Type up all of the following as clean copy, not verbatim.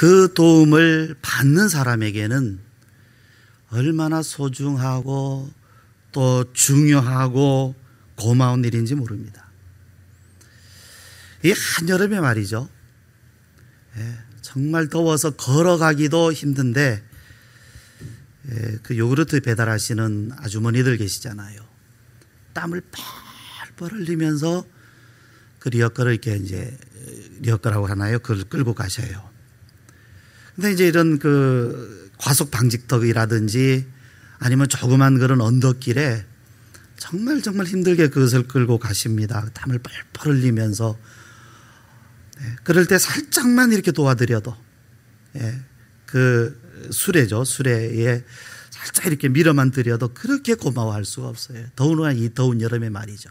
그 도움을 받는 사람에게는 얼마나 소중하고 또 중요하고 고마운 일인지 모릅니다. 이 한여름에 말이죠. 정말 더워서 걸어가기도 힘든데 그 요구르트 배달하시는 아주머니들 계시잖아요. 땀을 펄펄 흘리면서 그 리어커를 이렇게 이제 리어커라고 하나요? 그걸 끌고 가셔요. 근데 이제 이런 그 과속 방지턱이라든지 아니면 조그만 그런 언덕길에 정말 힘들게 그것을 끌고 가십니다. 땀을 펄펄 흘리면서. 그럴 때 살짝만 이렇게 도와드려도 그 수레죠. 수레에 살짝 이렇게 밀어만 드려도 그렇게 고마워할 수가 없어요. 더구나 이 더운 여름에 말이죠.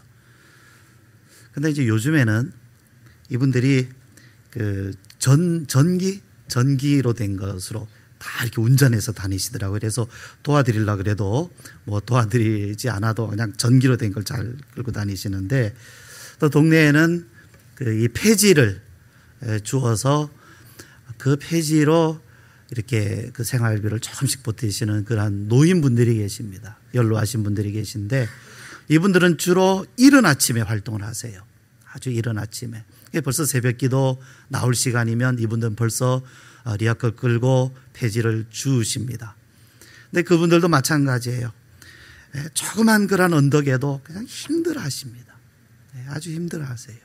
근데 이제 요즘에는 이분들이 그 전기로 된 것으로 다 이렇게 운전해서 다니시더라고요. 그래서 도와드리려고 그래도 뭐 도와드리지 않아도 그냥 전기로 된 걸 잘 끌고 다니시는데, 또 동네에는 그 이 폐지를 주어서 그 폐지로 이렇게 그 생활비를 조금씩 보태시는 그런 노인분들이 계십니다. 연로하신 분들이 계신데 이분들은 주로 이른 아침에 활동을 하세요. 아주 이른 아침에. 벌써 새벽 기도 나올 시간이면 이분들은 벌써 리어커 끌고 폐지를 주십니다. 근데 그분들도 마찬가지예요. 조그만 그런 언덕에도 그냥 힘들어 하십니다. 아주 힘들어 하세요.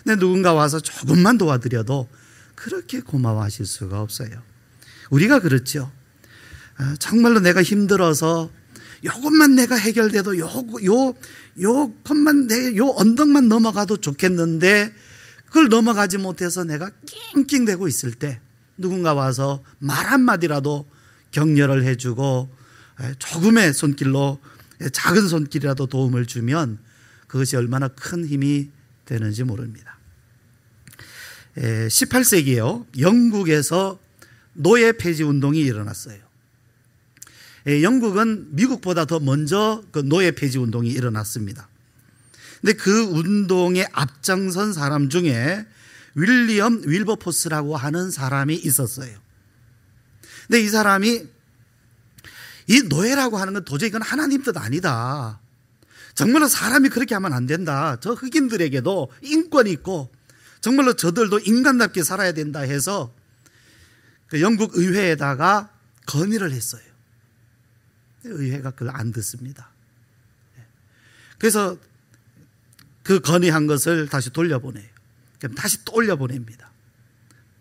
근데 누군가 와서 조금만 도와드려도 그렇게 고마워하실 수가 없어요. 우리가 그렇죠. 정말로 내가 힘들어서 요것만 내가 해결돼도 요것만 요 언덕만 넘어가도 좋겠는데 그걸 넘어가지 못해서 내가 낑낑대고 있을 때 누군가 와서 말 한마디라도 격려를 해주고 조금의 손길로 작은 손길이라도 도움을 주면 그것이 얼마나 큰 힘이 되는지 모릅니다. 18세기에요. 영국에서 노예 폐지 운동이 일어났어요. 영국은 미국보다 더 먼저 그 노예 폐지 운동이 일어났습니다. 근데 그 운동에 앞장선 사람 중에 윌리엄 윌버포스라고 하는 사람이 있었어요. 근데 이 사람이 이 노예라고 하는 건 도저히 이건 하나님 뜻 아니다. 정말로 사람이 그렇게 하면 안 된다. 저 흑인들에게도 인권이 있고 정말로 저들도 인간답게 살아야 된다 해서 그 영국 의회에다가 건의를 했어요. 의회가 그걸 안 듣습니다. 그래서 그 건의한 것을 다시 돌려보내요. 그럼 다시 또 올려보냅니다.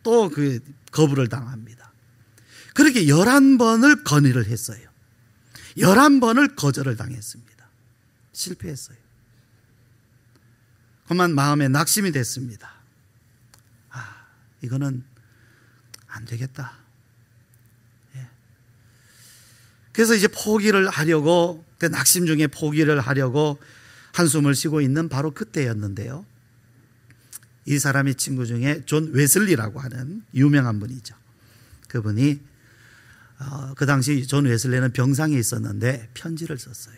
또 그 거부를 당합니다. 그렇게 11번을 건의를 했어요. 11번을 거절을 당했습니다. 실패했어요. 그만 마음에 낙심이 됐습니다. 이거는 안 되겠다. 그래서 이제 포기를 하려고, 그 낙심 중에 포기를 하려고 한숨을 쉬고 있는 바로 그때였는데요. 이 사람의 친구 중에 존 웨슬리라고 하는 유명한 분이죠. 그분이 그 당시 존 웨슬리는 병상에 있었는데 편지를 썼어요.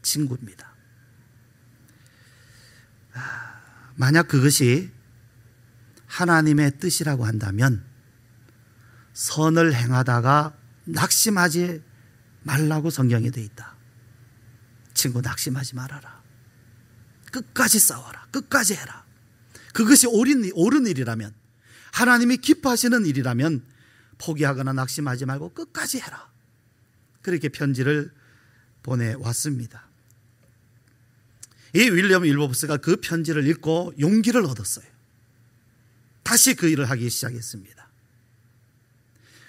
친구입니다. 만약 그것이 하나님의 뜻이라고 한다면 선을 행하다가 낙심하지 말라고 성경에 되어 있다. 친구, 낙심하지 말아라. 끝까지 싸워라. 끝까지 해라. 그것이 옳은 일이라면, 하나님이 기뻐하시는 일이라면 포기하거나 낙심하지 말고 끝까지 해라. 그렇게 편지를 보내왔습니다. 이 윌리엄 윌버포스가 그 편지를 읽고 용기를 얻었어요. 다시 그 일을 하기 시작했습니다.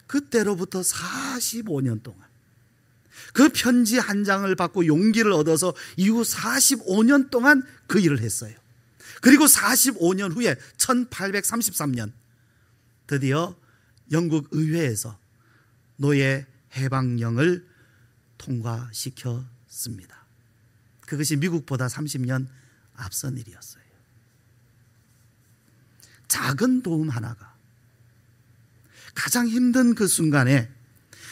그때로부터 45년 동안 그 편지 한 장을 받고 용기를 얻어서 이후 45년 동안 그 일을 했어요. 그리고 45년 후에 1833년 드디어 영국 의회에서 노예 해방령을 통과시켰습니다. 그것이 미국보다 30년 앞선 일이었어요. 작은 도움 하나가 가장 힘든 그 순간에,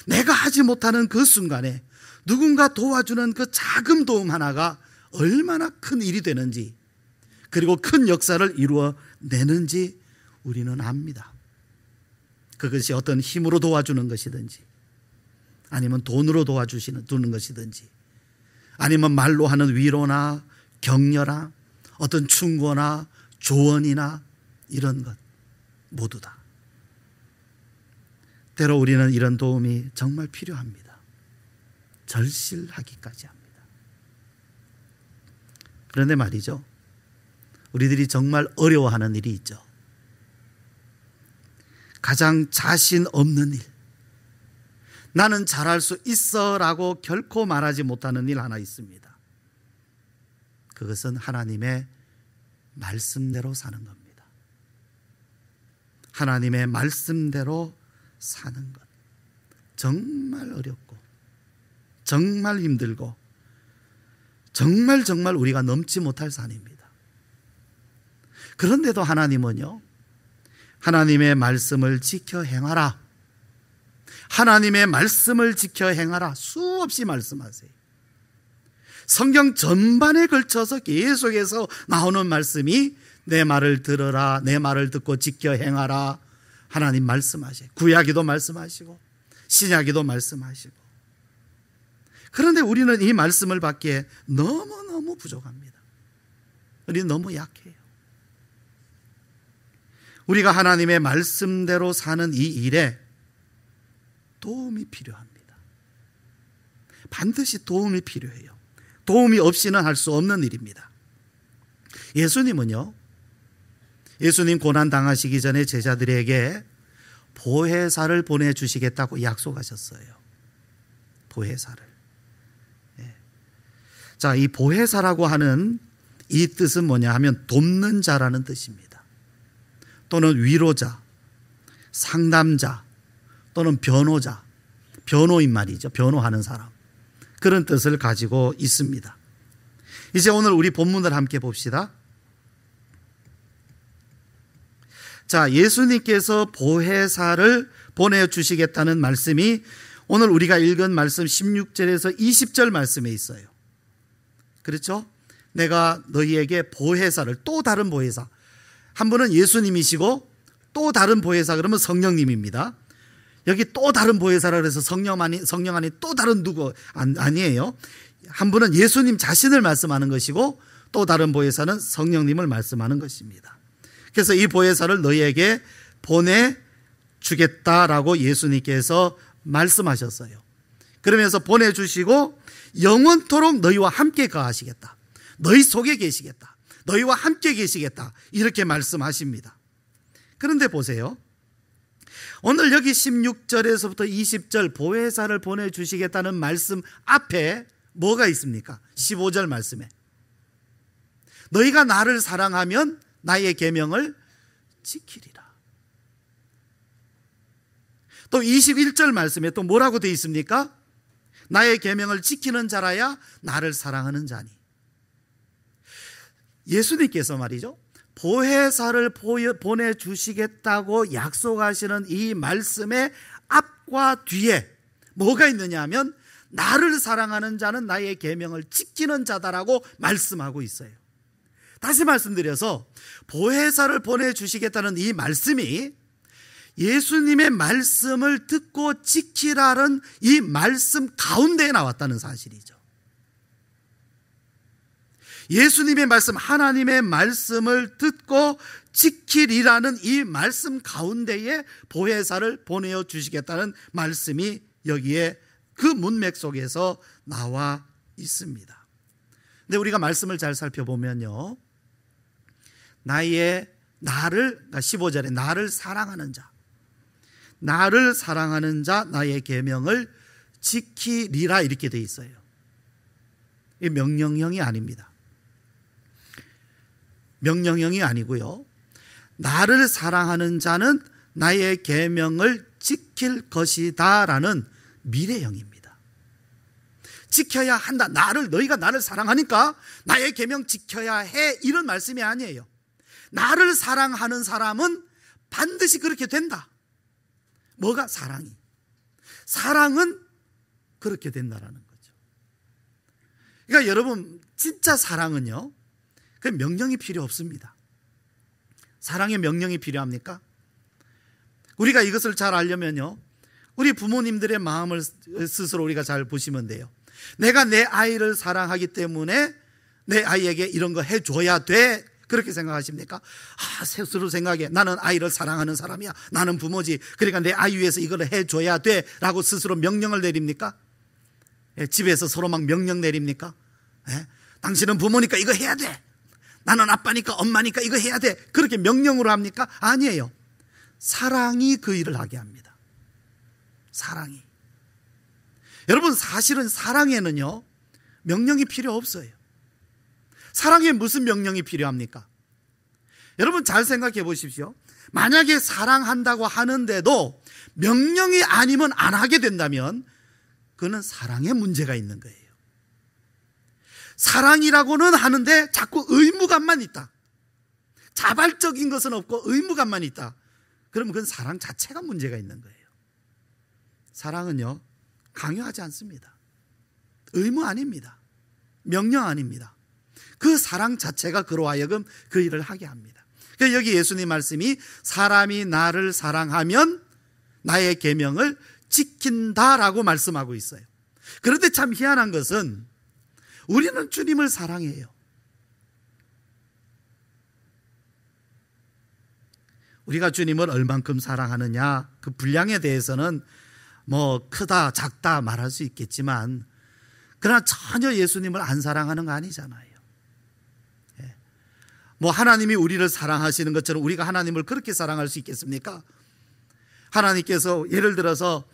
내가 하지 못하는 그 순간에 누군가 도와주는 그 작은 도움 하나가 얼마나 큰 일이 되는지, 그리고 큰 역사를 이루어내는지 우리는 압니다. 그것이 어떤 힘으로 도와주는 것이든지, 아니면 돈으로 도와주는 것이든지, 아니면 말로 하는 위로나 격려나 어떤 충고나 조언이나 이런 것 모두 다. 때로 우리는 이런 도움이 정말 필요합니다. 절실하기까지 합니다. 그런데 말이죠, 우리들이 정말 어려워하는 일이 있죠. 가장 자신 없는 일, 나는 잘할 수 있어 라고 결코 말하지 못하는 일 하나 있습니다. 그것은 하나님의 말씀대로 사는 겁니다. 하나님의 말씀대로 사는 것, 정말 어렵고 정말 힘들고 정말 우리가 넘지 못할 산입니다. 그런데도 하나님은요, 하나님의 말씀을 지켜 행하라, 하나님의 말씀을 지켜 행하라 수없이 말씀하세요. 성경 전반에 걸쳐서 계속해서 나오는 말씀이 내 말을 들어라, 내 말을 듣고 지켜 행하라. 하나님 말씀하셔요. 구약에도 말씀하시고 신약에도 말씀하시고. 그런데 우리는 이 말씀을 받기에 너무너무 부족합니다. 우리는 너무 약해요. 우리가 하나님의 말씀대로 사는 이 일에 도움이 필요합니다. 반드시 도움이 필요해요. 도움이 없이는 할 수 없는 일입니다. 예수님은요, 예수님 고난 당하시기 전에 제자들에게 보혜사를 보내주시겠다고 약속하셨어요. 보혜사를. 자, 이 보혜사라고 하는 이 뜻은 뭐냐 하면 돕는 자라는 뜻입니다. 또는 위로자, 상담자, 또는 변호자, 변호인 말이죠. 변호하는 사람, 그런 뜻을 가지고 있습니다. 이제 오늘 우리 본문을 함께 봅시다. 자, 예수님께서 보혜사를 보내주시겠다는 말씀이 오늘 우리가 읽은 말씀 16절에서 20절 말씀에 있어요. 그렇죠? 내가 너희에게 보혜사를, 또 다른 보혜사, 한 분은 예수님이시고 또 다른 보혜사 그러면 성령님입니다. 여기 또 다른 보혜사라 그래서 성령 안에 또 다른 누구 아니에요. 한 분은 예수님 자신을 말씀하는 것이고 또 다른 보혜사는 성령님을 말씀하는 것입니다. 그래서 이 보혜사를 너희에게 보내주겠다라고 예수님께서 말씀하셨어요. 그러면서 보내주시고 영원토록 너희와 함께 거하시겠다, 너희 속에 계시겠다, 너희와 함께 계시겠다, 이렇게 말씀하십니다. 그런데 보세요, 오늘 여기 16절에서부터 20절 보혜사를 보내주시겠다는 말씀 앞에 뭐가 있습니까? 15절 말씀에 너희가 나를 사랑하면 나의 계명을 지키리라. 또 21절 말씀에 또 뭐라고 되어 있습니까? 나의 계명을 지키는 자라야 나를 사랑하는 자니. 예수님께서 말이죠, 보혜사를 보내주시겠다고 약속하시는 이 말씀의 앞과 뒤에 뭐가 있느냐 하면 나를 사랑하는 자는 나의 계명을 지키는 자다라고 말씀하고 있어요. 다시 말씀드려서 보혜사를 보내주시겠다는 이 말씀이 예수님의 말씀을 듣고 지키라는 이 말씀 가운데에 나왔다는 사실이죠. 예수님의 말씀, 하나님의 말씀을 듣고 지키리라는 이 말씀 가운데에 보혜사를 보내어 주시겠다는 말씀이 여기에 그 문맥 속에서 나와 있습니다. 근데 우리가 말씀을 잘 살펴보면요, 나를, 그러니까 15절에 나를 사랑하는 자, 나를 사랑하는 자 나의 계명을 지키리라 이렇게 되어 있어요. 이 명령형이 아닙니다. 명령형이 아니고요, 나를 사랑하는 자는 나의 계명을 지킬 것이다 라는 미래형입니다. 지켜야 한다, 너희가 나를 사랑하니까 나의 계명 지켜야 해, 이런 말씀이 아니에요. 나를 사랑하는 사람은 반드시 그렇게 된다. 뭐가? 사랑은 그렇게 된다라는 거죠. 그러니까 여러분, 진짜 사랑은요, 그 명령이 필요 없습니다. 사랑에 명령이 필요합니까? 우리가 이것을 잘 알려면요, 우리 부모님들의 마음을 스스로 우리가 잘 보시면 돼요. 내가 내 아이를 사랑하기 때문에 내 아이에게 이런 거 해줘야 돼, 그렇게 생각하십니까? 스스로 생각해. 나는 아이를 사랑하는 사람이야. 나는 부모지. 그러니까 내 아이 위해서 이걸 해줘야 돼 라고 스스로 명령을 내립니까? 집에서 서로 막 명령 내립니까? 당신은 부모니까 이거 해야 돼. 나는 아빠니까 엄마니까 이거 해야 돼. 그렇게 명령으로 합니까? 아니에요. 사랑이 그 일을 하게 합니다. 사랑이. 여러분, 사실은 사랑에는요, 명령이 필요 없어요. 사랑에 무슨 명령이 필요합니까? 여러분, 잘 생각해 보십시오. 만약에 사랑한다고 하는데도 명령이 아니면 안 하게 된다면 그는 사랑에 문제가 있는 거예요. 사랑이라고는 하는데 자꾸 의무감만 있다. 자발적인 것은 없고 의무감만 있다. 그러면 그건 사랑 자체가 문제가 있는 거예요. 사랑은요, 강요하지 않습니다. 의무 아닙니다. 명령 아닙니다. 그 사랑 자체가 그로 하여금 그 일을 하게 합니다. 그래서 여기 예수님 말씀이 사람이 나를 사랑하면 나의 계명을 지킨다라고 말씀하고 있어요. 그런데 참 희한한 것은 우리는 주님을 사랑해요. 우리가 주님을 얼만큼 사랑하느냐, 그 분량에 대해서는 뭐 크다 작다 말할 수 있겠지만, 그러나 전혀 예수님을 안 사랑하는 거 아니잖아요. 뭐 하나님이 우리를 사랑하시는 것처럼 우리가 하나님을 그렇게 사랑할 수 있겠습니까? 하나님께서 예를 들어서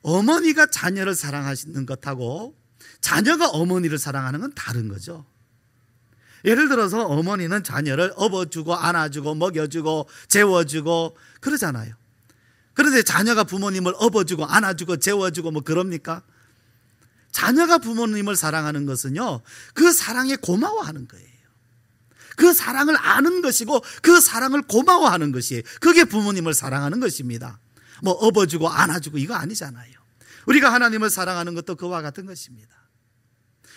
어머니가 자녀를 사랑하시는 것하고 자녀가 어머니를 사랑하는 건 다른 거죠. 예를 들어서 어머니는 자녀를 업어주고 안아주고 먹여주고 재워주고 그러잖아요. 그런데 자녀가 부모님을 업어주고 안아주고 재워주고 뭐 그럽니까? 자녀가 부모님을 사랑하는 것은요, 그 사랑에 고마워하는 거예요. 그 사랑을 아는 것이고 그 사랑을 고마워하는 것이, 그게 부모님을 사랑하는 것입니다. 뭐 업어주고 안아주고 이거 아니잖아요. 우리가 하나님을 사랑하는 것도 그와 같은 것입니다.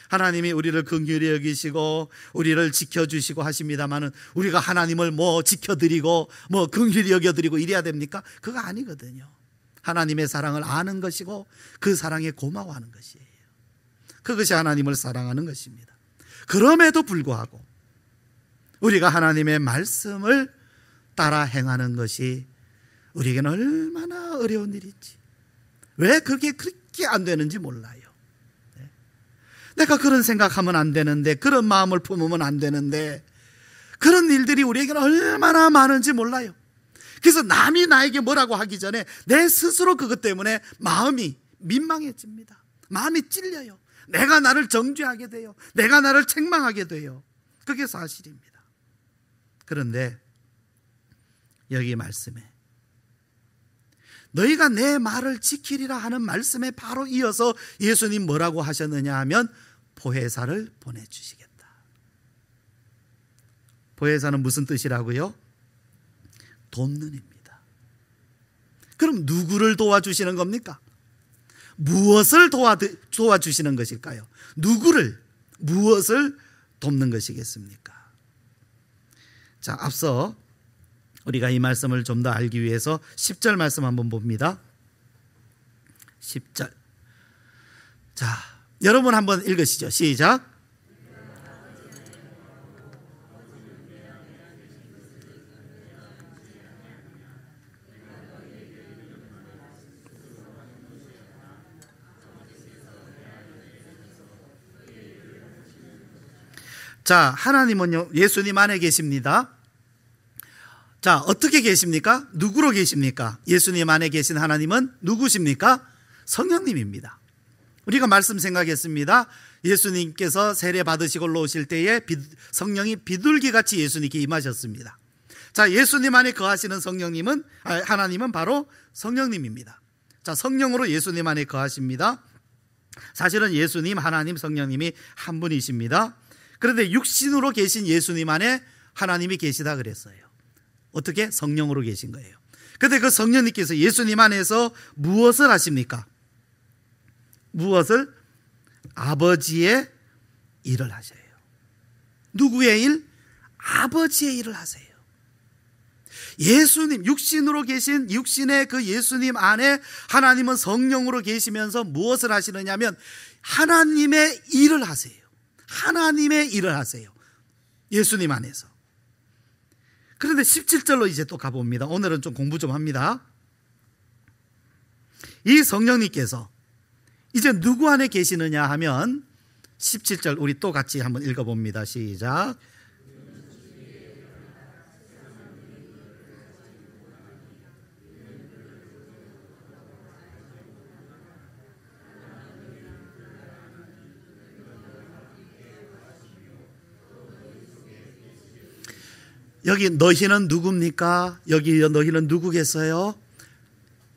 하나님이 우리를 긍휼히 여기시고 우리를 지켜주시고 하십니다마는 우리가 하나님을 뭐 지켜드리고 뭐 긍휼히 여겨드리고 이래야 됩니까? 그거 아니거든요. 하나님의 사랑을 아는 것이고 그 사랑에 고마워하는 것이에요. 그것이 하나님을 사랑하는 것입니다. 그럼에도 불구하고 우리가 하나님의 말씀을 따라 행하는 것이 우리에게는 얼마나 어려운 일인지, 왜 그게 그렇게 안 되는지 몰라요. 내가 그런 생각하면 안 되는데, 그런 마음을 품으면 안 되는데, 그런 일들이 우리에게는 얼마나 많은지 몰라요. 그래서 남이 나에게 뭐라고 하기 전에 내 스스로 그것 때문에 마음이 민망해집니다. 마음이 찔려요. 내가 나를 정죄하게 돼요. 내가 나를 책망하게 돼요. 그게 사실입니다. 그런데 여기 말씀에 너희가 내 말을 지키리라 하는 말씀에 바로 이어서 예수님 뭐라고 하셨느냐 하면 보혜사를 보내주시겠다. 보혜사는 무슨 뜻이라고요? 돕는입니다. 그럼 누구를 도와주시는 겁니까? 무엇을 도와주시는 것일까요? 누구를, 무엇을 돕는 것이겠습니까? 자, 앞서 우리가 이 말씀을 좀 더 알기 위해서 10절 말씀 한번 봅니다. 10절. 자, 여러분 한번 읽으시죠. 시작. 자, 하나님은요, 예수님 안에 계십니다. 자, 어떻게 계십니까? 누구로 계십니까? 예수님 안에 계신 하나님은 누구십니까? 성령님입니다. 우리가 말씀 생각했습니다. 예수님께서 세례 받으시고 올라오실 때에 성령이 비둘기같이 예수님께 임하셨습니다. 자, 예수님 안에 거하시는 성령님은, 하나님은 바로 성령님입니다. 자, 성령으로 예수님 안에 거하십니다. 사실은 예수님, 하나님, 성령님이 한 분이십니다. 그런데 육신으로 계신 예수님 안에 하나님이 계시다 그랬어요. 어떻게? 성령으로 계신 거예요. 그런데 그 성령님께서 예수님 안에서 무엇을 하십니까? 무엇을? 아버지의 일을 하셔요. 누구의 일? 아버지의 일을 하세요. 예수님, 육신으로 계신 육신의 그 예수님 안에 하나님은 성령으로 계시면서 무엇을 하시느냐면 하나님의 일을 하세요. 하나님의 일을 하세요. 예수님 안에서. 그런데 17절로 이제 또 가봅니다. 오늘은 좀 공부 좀 합니다. 이 성령님께서 이제 누구 안에 계시느냐 하면 17절 우리 또 같이 한번 읽어봅니다. 시작. 여기 너희는 누굽니까? 여기 너희는 누구겠어요?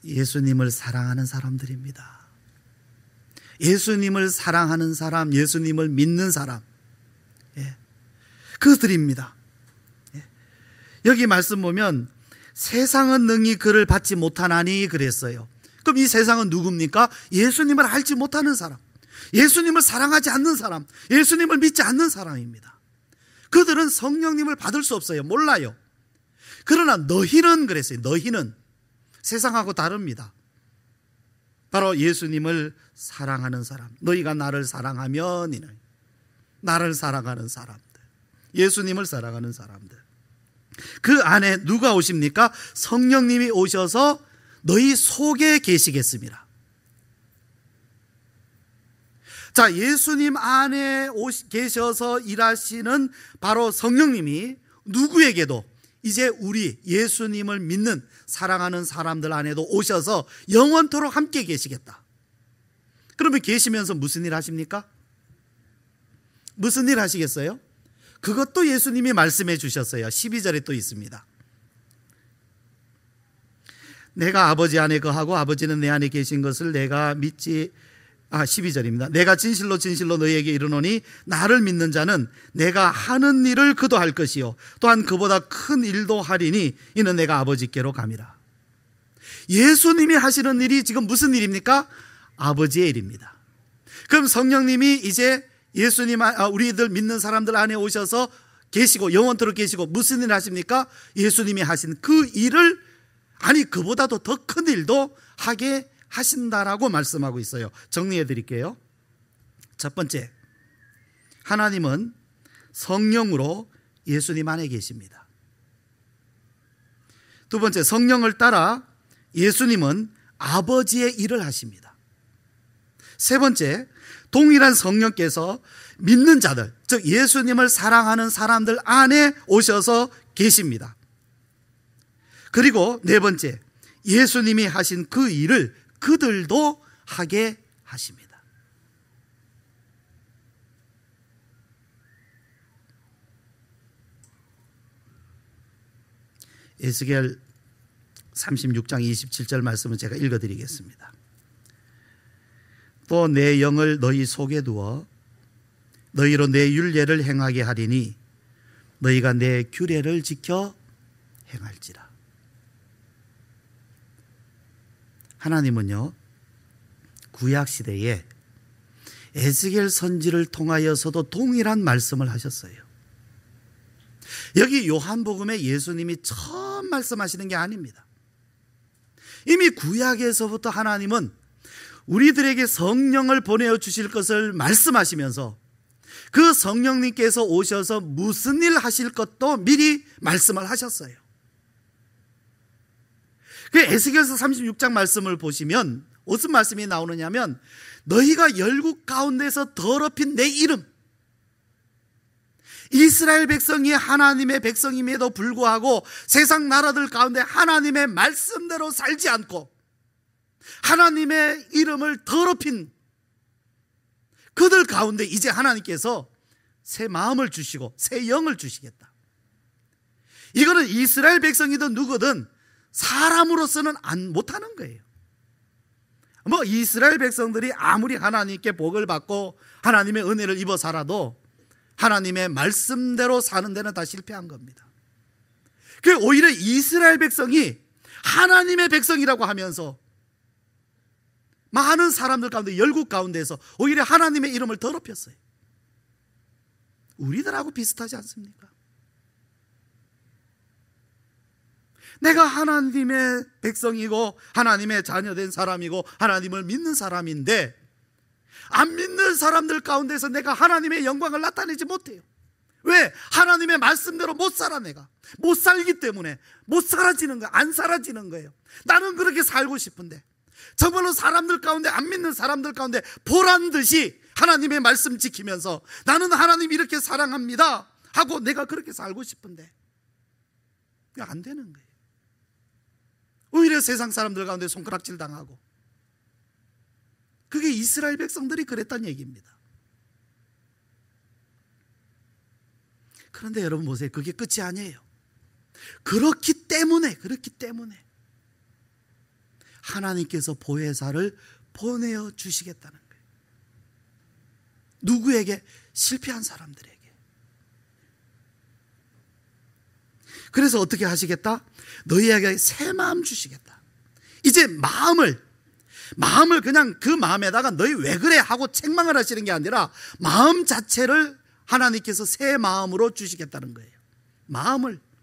예수님을 사랑하는 사람들입니다. 예수님을 사랑하는 사람, 예수님을 믿는 사람, 그들입니다. 여기 말씀 보면 세상은 능히 그를 받지 못하나니 그랬어요. 그럼 이 세상은 누굽니까? 예수님을 알지 못하는 사람, 예수님을 사랑하지 않는 사람, 예수님을 믿지 않는 사람입니다. 그들은 성령님을 받을 수 없어요. 몰라요. 그러나 너희는 그랬어요. 너희는 세상하고 다릅니다. 바로 예수님을 사랑하는 사람, 너희가 나를 사랑하면, 나를 사랑하는 사람들, 예수님을 사랑하는 사람들, 그 안에 누가 오십니까? 성령님이 오셔서 너희 속에 계시겠습니다. 자, 예수님 안에 계셔서 일하시는 바로 성령님이 누구에게도 이제 우리 예수님을 믿는 사랑하는 사람들 안에도 오셔서 영원토록 함께 계시겠다. 그러면 계시면서 무슨 일 하십니까? 무슨 일 하시겠어요? 그것도 예수님이 말씀해 주셨어요. 12절에 또 있습니다. 내가 아버지 안에 거하고 아버지는 내 안에 계신 것을 내가 믿지 12절입니다. 내가 진실로 진실로 너희에게 이르노니 나를 믿는 자는 내가 하는 일을 그도 할 것이요 또한 그보다 큰 일도 하리니 이는 내가 아버지께로 감이라. 예수님이 하시는 일이 지금 무슨 일입니까? 아버지의 일입니다. 그럼 성령님이 이제 예수님, 우리들 믿는 사람들 안에 오셔서 계시고 영원토록 계시고 무슨 일을 하십니까? 예수님이 하신 그 일을, 아니 그보다도 더 큰 일도 하게 하신다라고 말씀하고 있어요. 정리해 드릴게요. 첫 번째, 하나님은 성령으로 예수님 안에 계십니다. 두 번째, 성령을 따라 예수님은 아버지의 일을 하십니다. 세 번째, 동일한 성령께서 믿는 자들, 즉 예수님을 사랑하는 사람들 안에 오셔서 계십니다. 그리고 네 번째, 예수님이 하신 그 일을 그들도 하게 하십니다. 에스겔 36장 27절 말씀을 제가 읽어드리겠습니다. 또 내 영을 너희 속에 두어 너희로 내 율례를 행하게 하리니 너희가 내 규례를 지켜 행할지라. 하나님은요, 구약시대에 에스겔 선지를 통하여서도 동일한 말씀을 하셨어요. 여기 요한복음에 예수님이 처음 말씀하시는 게 아닙니다. 이미 구약에서부터 하나님은 우리들에게 성령을 보내어 주실 것을 말씀하시면서 그 성령님께서 오셔서 무슨 일 하실 것도 미리 말씀을 하셨어요. 그 에스겔서 36장 말씀을 보시면 무슨 말씀이 나오느냐면 너희가 열국 가운데서 더럽힌 내 이름, 이스라엘 백성이 하나님의 백성임에도 불구하고 세상 나라들 가운데 하나님의 말씀대로 살지 않고 하나님의 이름을 더럽힌 그들 가운데 이제 하나님께서 새 마음을 주시고 새 영을 주시겠다. 이거는 이스라엘 백성이든 누구든 사람으로서는 못하는 거예요. 뭐 이스라엘 백성들이 아무리 하나님께 복을 받고 하나님의 은혜를 입어 살아도 하나님의 말씀대로 사는 데는 다 실패한 겁니다. 그래서 오히려 이스라엘 백성이 하나님의 백성이라고 하면서 많은 사람들 가운데 열국 가운데서 오히려 하나님의 이름을 더럽혔어요. 우리들하고 비슷하지 않습니까? 내가 하나님의 백성이고 하나님의 자녀된 사람이고 하나님을 믿는 사람인데 안 믿는 사람들 가운데서 내가 하나님의 영광을 나타내지 못해요. 왜? 하나님의 말씀대로 못 살아. 내가 못 살기 때문에 못 사라지는 거예요. 안 사라지는 거예요. 나는 그렇게 살고 싶은데 정말로 사람들 가운데, 안 믿는 사람들 가운데 보란 듯이 하나님의 말씀 지키면서 나는 하나님 이렇게 사랑합니다 하고 내가 그렇게 살고 싶은데 그게 안 되는 거예요. 오히려 세상 사람들 가운데 손가락질 당하고, 그게 이스라엘 백성들이 그랬다는 얘기입니다. 그런데 여러분 보세요. 그게 끝이 아니에요. 그렇기 때문에 하나님께서 보혜사를 보내어 주시겠다는 거예요. 누구에게? 실패한 사람들에게. 그래서 어떻게 하시겠다? 너희에게 새 마음 주시겠다. 이제 마음을 그냥 그 마음에다가 너희 왜 그래 하고 책망을 하시는 게 아니라 마음 자체를 하나님께서 새 마음으로 주시겠다는 거예요.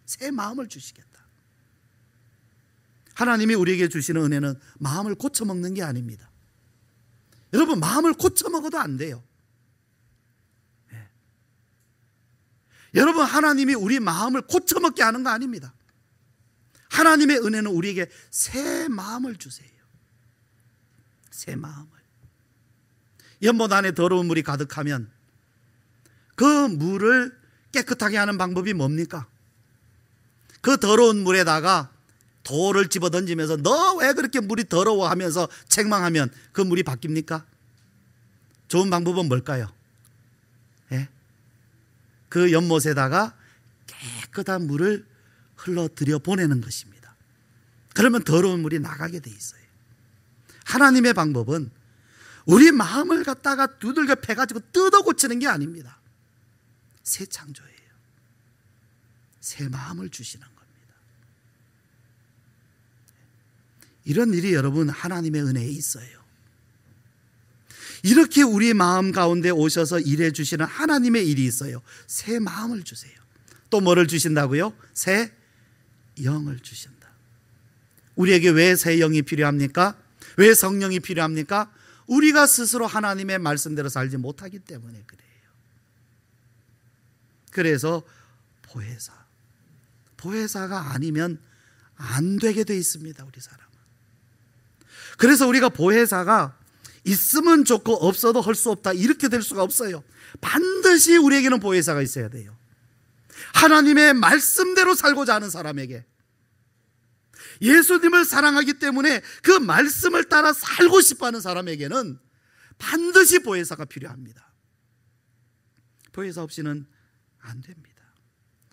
새 마음을 주시겠다. 하나님이 우리에게 주시는 은혜는 마음을 고쳐먹는 게 아닙니다. 여러분, 마음을 고쳐먹어도 안 돼요. 네. 여러분, 하나님이 우리 마음을 고쳐먹게 하는 거 아닙니다. 하나님의 은혜는 우리에게 새 마음을 주세요. 새 마음을. 연못 안에 더러운 물이 가득하면 그 물을 깨끗하게 하는 방법이 뭡니까? 그 더러운 물에다가 돌을 집어 던지면서 너 왜 그렇게 물이 더러워 하면서 책망하면 그 물이 바뀝니까? 좋은 방법은 뭘까요? 예? 그 연못에다가 깨끗한 물을 흘러들여 보내는 것입니다. 그러면 더러운 물이 나가게 돼 있어요. 하나님의 방법은 우리 마음을 갖다가 두들겨 패가지고 뜯어 고치는 게 아닙니다. 새 창조예요. 새 마음을 주시는 겁니다. 이런 일이 여러분 하나님의 은혜에 있어요. 이렇게 우리 마음 가운데 오셔서 일해 주시는 하나님의 일이 있어요. 새 마음을 주세요. 또 뭐를 주신다고요? 새 영을 주신다. 우리에게 왜 새 영이 필요합니까? 왜 성령이 필요합니까? 우리가 스스로 하나님의 말씀대로 살지 못하기 때문에 그래요. 그래서 보혜사가 아니면 안 되게 돼 있습니다. 우리 사람은. 그래서 우리가 보혜사가 있으면 좋고 없어도 할 수 없다 이렇게 될 수가 없어요. 반드시 우리에게는 보혜사가 있어야 돼요. 하나님의 말씀대로 살고자 하는 사람에게, 예수님을 사랑하기 때문에 그 말씀을 따라 살고 싶어하는 사람에게는 반드시 보혜사가 필요합니다. 보혜사 없이는 안 됩니다.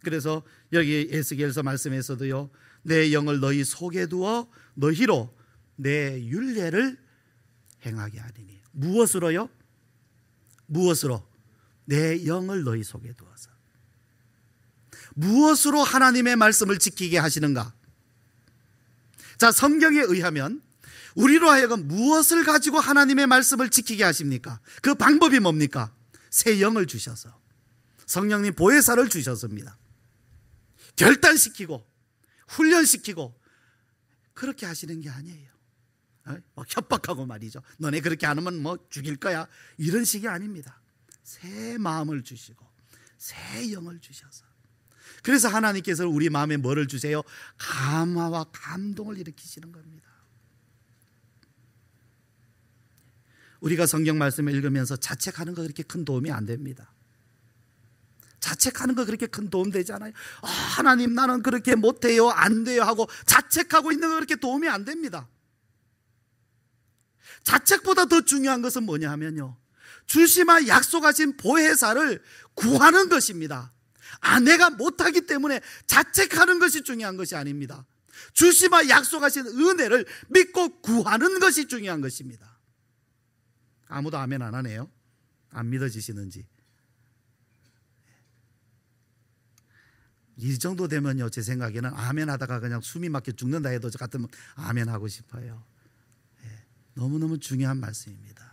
그래서 여기 에스겔서 말씀에서도요, 내 영을 너희 속에 두어 너희로 내 율례를 행하게 하리니. 무엇으로요? 무엇으로? 내 영을 너희 속에 두어서. 무엇으로 하나님의 말씀을 지키게 하시는가? 자, 성경에 의하면 우리로 하여금 무엇을 가지고 하나님의 말씀을 지키게 하십니까? 그 방법이 뭡니까? 새 영을 주셔서, 성령님 보혜사를 주셨습니다. 결단시키고 훈련시키고 그렇게 하시는 게 아니에요. 협박하고 말이죠. 너네 그렇게 안 하면 뭐 죽일 거야, 이런 식이 아닙니다. 새 마음을 주시고 새 영을 주셔서. 그래서 하나님께서 우리 마음에 뭐를 주세요? 감화와 감동을 일으키시는 겁니다. 우리가 성경 말씀을 읽으면서 자책하는 거 그렇게 큰 도움이 안 됩니다. 자책하는 거 그렇게 큰 도움 되지 않아요? 하나님 나는 그렇게 못해요, 안 돼요 하고 자책하고 있는 거 그렇게 도움이 안 됩니다. 자책보다 더 중요한 것은 뭐냐 하면요, 주시마 약속하신 보혜사를 구하는 것입니다. 내가 못하기 때문에 자책하는 것이 중요한 것이 아닙니다. 주시마 약속하신 은혜를 믿고 구하는 것이 중요한 것입니다. 아무도 아멘 안 하네요. 안 믿어지시는지. 이 정도 되면요, 제 생각에는 아멘 하다가 그냥 숨이 막혀 죽는다 해도 저 같으면 아멘 하고 싶어요. 너무너무 중요한 말씀입니다.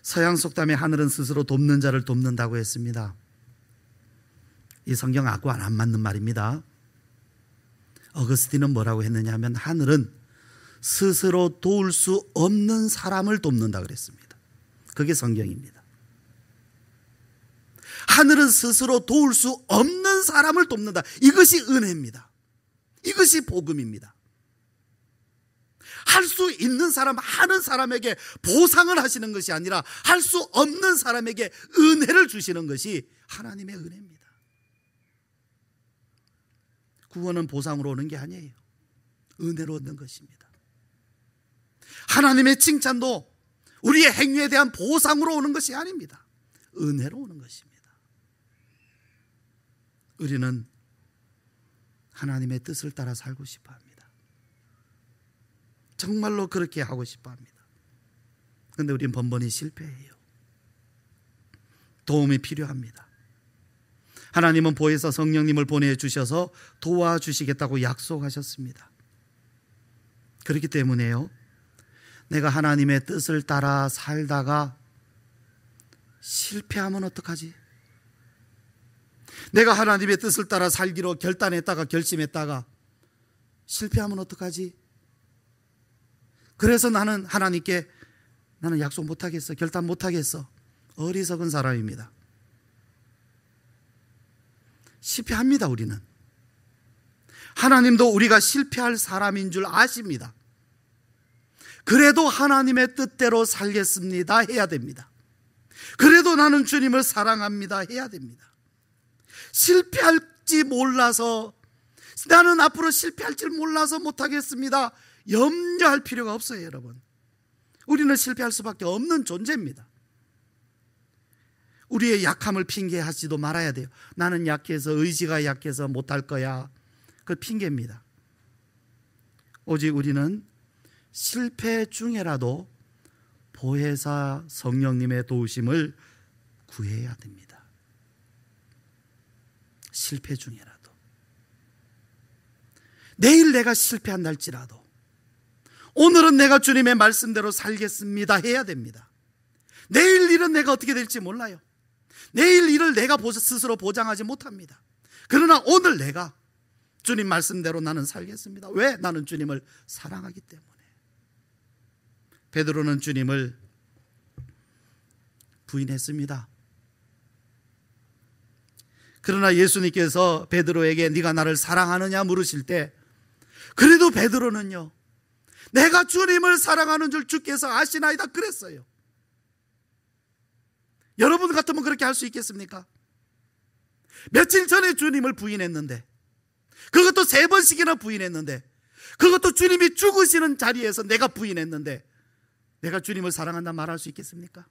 서양 속담에 하늘은 스스로 돕는 자를 돕는다고 했습니다. 이 성경 하고 안 맞는 말입니다. 어거스틴은 뭐라고 했느냐 하면 하늘은 스스로 도울 수 없는 사람을 돕는다 그랬습니다. 그게 성경입니다. 하늘은 스스로 도울 수 없는 사람을 돕는다. 이것이 은혜입니다. 이것이 복음입니다. 할 수 있는 사람, 하는 사람에게 보상을 하시는 것이 아니라 할 수 없는 사람에게 은혜를 주시는 것이 하나님의 은혜입니다. 구원은 보상으로 오는 게 아니에요. 은혜로 얻는 것입니다. 하나님의 칭찬도 우리의 행위에 대한 보상으로 오는 것이 아닙니다. 은혜로 오는 것입니다. 우리는 하나님의 뜻을 따라 살고 싶어 합니다. 정말로 그렇게 하고 싶어 합니다. 그런데 우리는 번번이 실패해요. 도움이 필요합니다. 하나님은 보혜사 성령님을 보내주셔서 도와주시겠다고 약속하셨습니다. 그렇기 때문에요, 내가 하나님의 뜻을 따라 살다가 실패하면 어떡하지? 내가 하나님의 뜻을 따라 살기로 결단했다가 결심했다가 실패하면 어떡하지? 그래서 나는 하나님께 나는 약속 못하겠어, 결단 못하겠어. 어리석은 사람입니다. 실패합니다. 우리는 하나님도 우리가 실패할 사람인 줄 아십니다. 그래도 하나님의 뜻대로 살겠습니다 해야 됩니다. 그래도 나는 주님을 사랑합니다 해야 됩니다. 실패할지 몰라서, 나는 앞으로 실패할 줄 몰라서 못하겠습니다, 염려할 필요가 없어요. 여러분, 우리는 실패할 수밖에 없는 존재입니다. 우리의 약함을 핑계하지도 말아야 돼요. 나는 약해서, 의지가 약해서 못할 거야, 그 핑계입니다. 오직 우리는 실패 중에라도 보혜사 성령님의 도우심을 구해야 됩니다. 실패 중에라도. 내일 내가 실패한다 할지라도 오늘은 내가 주님의 말씀대로 살겠습니다 해야 됩니다. 내일 일은 내가 어떻게 될지 몰라요. 내일 일을 내가 스스로 보장하지 못합니다. 그러나 오늘 내가 주님 말씀대로 나는 살겠습니다. 왜? 나는 주님을 사랑하기 때문에. 베드로는 주님을 부인했습니다. 그러나 예수님께서 베드로에게 네가 나를 사랑하느냐 물으실 때, 그래도 베드로는요, 내가 주님을 사랑하는 줄 주께서 아시나이다 그랬어요. 여러분 같으면 그렇게 할 수 있겠습니까? 며칠 전에 주님을 부인했는데, 그것도 3번씩이나 부인했는데, 그것도 주님이 죽으시는 자리에서 내가 부인했는데 내가 주님을 사랑한다 말할 수 있겠습니까?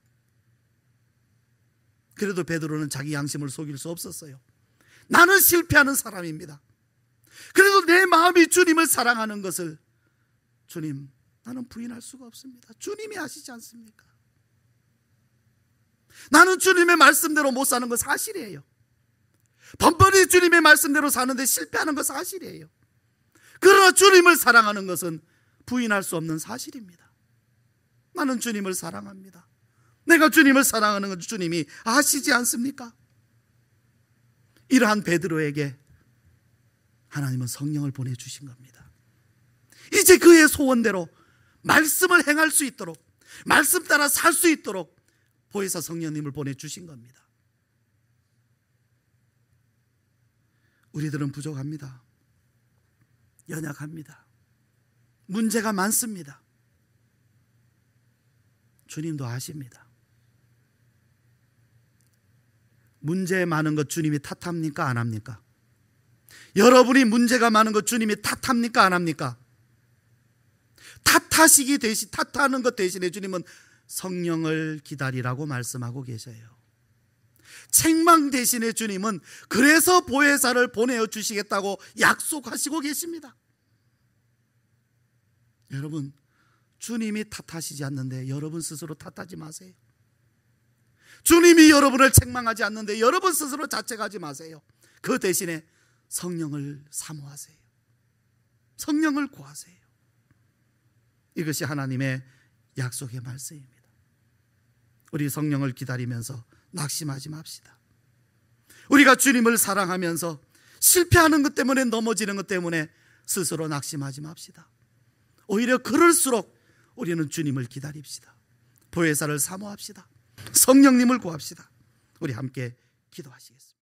그래도 베드로는 자기 양심을 속일 수 없었어요. 나는 실패하는 사람입니다. 그래도 내 마음이 주님을 사랑하는 것을, 주님, 나는 부인할 수가 없습니다. 주님이 하시지 않습니까? 나는 주님의 말씀대로 못 사는 건 사실이에요. 번번이 주님의 말씀대로 사는데 실패하는 건 사실이에요. 그러나 주님을 사랑하는 것은 부인할 수 없는 사실입니다. 나는 주님을 사랑합니다. 내가 주님을 사랑하는 건 주님이 아시지 않습니까? 이러한 베드로에게 하나님은 성령을 보내주신 겁니다. 이제 그의 소원대로 말씀을 행할 수 있도록, 말씀 따라 살 수 있도록 보혜사 성령님을 보내주신 겁니다. 우리들은 부족합니다. 연약합니다. 문제가 많습니다. 주님도 아십니다. 문제 많은 것 주님이 탓합니까? 안 합니까? 여러분이 문제가 많은 것 주님이 탓합니까? 안 합니까? 탓하는 것 대신에 주님은 성령을 기다리라고 말씀하고 계셔요. 책망 대신에 주님은 그래서 보혜사를 보내주시겠다고 약속하시고 계십니다. 여러분, 주님이 탓하시지 않는데 여러분 스스로 탓하지 마세요. 주님이 여러분을 책망하지 않는데 여러분 스스로 자책하지 마세요. 그 대신에 성령을 사모하세요. 성령을 구하세요. 이것이 하나님의 약속의 말씀입니다. 우리 성령을 기다리면서 낙심하지 맙시다. 우리가 주님을 사랑하면서 실패하는 것 때문에, 넘어지는 것 때문에 스스로 낙심하지 맙시다. 오히려 그럴수록 우리는 주님을 기다립시다. 보혜사를 사모합시다. 성령님을 구합시다. 우리 함께 기도하시겠습니다.